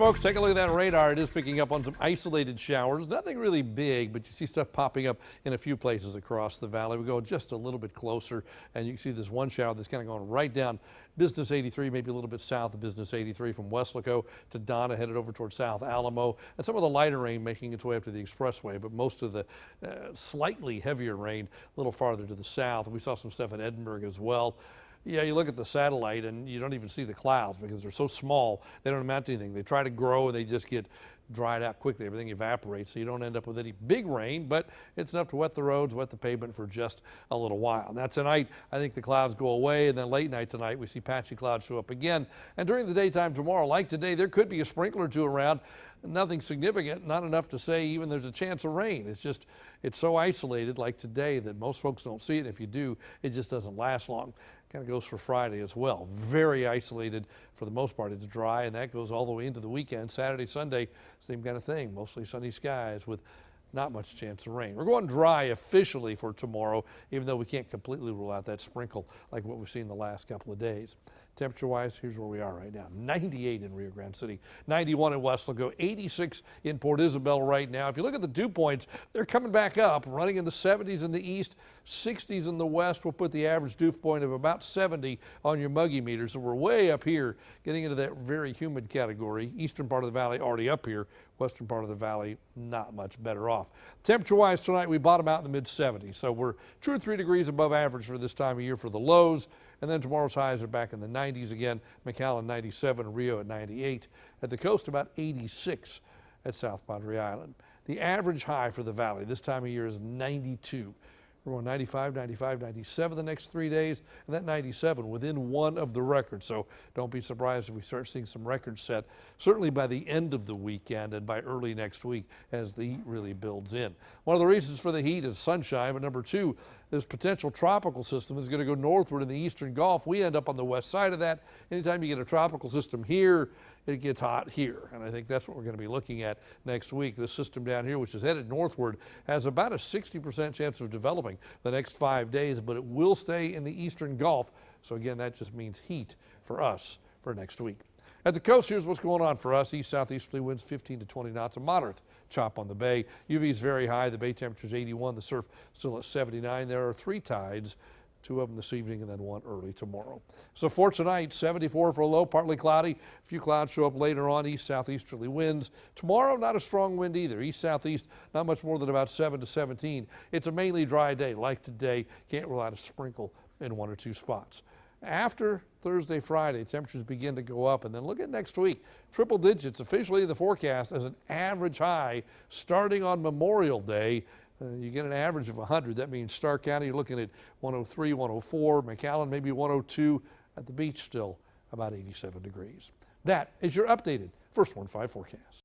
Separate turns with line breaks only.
Folks, take a look at that radar. It is picking up on some isolated showers. Nothing really big, but you see stuff popping up in a few places across the valley. We go just a little bit closer, and you can see this one shower that's kind of going right down Business 83, maybe a little bit south of Business 83 from Weslaco to Donna, headed over towards South Alamo, and some of the lighter rain making its way up to the expressway, but most of the slightly heavier rain a little farther to the south. We saw some stuff in Edinburgh as well. Yeah, you look at the satellite and you don't even see the clouds because they're so small, they don't amount to anything. They try to grow and they just get dried out quickly. Everything evaporates, so you don't end up with any big rain, but it's enough to wet the roads, wet the pavement for just a little while. Now tonight, I think the clouds go away, and then late night tonight, we see patchy clouds show up again. And during the daytime tomorrow, like today, there could be a sprinkler or two around. Nothing significant, not enough to say even there's a chance of rain. It's so isolated like today that most folks don't see it. If you do, it just doesn't last long. Kind of goes for Friday as well. Very isolated for the most part. It's dry, and that goes all the way into the weekend. Saturday, Sunday, same kind of thing. Mostly sunny skies with not much chance of rain. We're going dry officially for tomorrow, even though we can't completely rule out that sprinkle like what we've seen the last couple of days. Temperature-wise, here's where we are right now. 98 in Rio Grande City, 91 in Weslaco, 86 in Port Isabel right now. If you look at the dew points, they're coming back up, running in the 70s in the east, 60s in the west. We'll put the average dew point of about 70 on your muggy meter. So we're way up here, getting into that very humid category. Eastern part of the valley already up here. Western part of the valley not much better off. Temperature-wise tonight, we bottom out in the mid-70s. So we're 2 or 3 degrees above average for this time of year for the lows. And then tomorrow's highs are back in the 90s again. McAllen 97, Rio at 98. At the coast, about 86 at South Padre Island. The average high for the valley this time of year is 92. We're going 95, 95, 97 the next 3 days, and that 97 within one of the records. So don't be surprised if we start seeing some records set, certainly by the end of the weekend and by early next week as the heat really builds in. One of the reasons for the heat is sunshine, but number two, this potential tropical system is going to go northward in the eastern Gulf. We end up on the west side of that. Anytime you get a tropical system here, it gets hot here. And I think that's what we're going to be looking at next week. This system down here, which is headed northward, has about a 60% chance of developing the next 5 days, but it will stay in the eastern Gulf. So again, that just means heat for us for next week. At the coast, here's what's going on for us. East-southeasterly winds 15 to 20 knots, a moderate chop on the bay. UV is very high. The bay temperature is 81. The surf still at 79. There are 3 tides, 2 of them this evening and then 1 early tomorrow. So for tonight, 74 for a low, partly cloudy. A few clouds show up later on, east-southeasterly winds. Tomorrow, not a strong wind either. East-southeast, not much more than about 7 to 17. It's a mainly dry day like today. Can't rule out a sprinkle in 1 or 2 spots. After Thursday, Friday, temperatures begin to go up, and then look at next week. Triple digits officially in the forecast as an average high starting on Memorial Day. You get an average of 100. That means Starr County, you're looking at 103, 104. McAllen, maybe 102. At the beach, still about 87 degrees. That is your updated First Warn 5 forecast.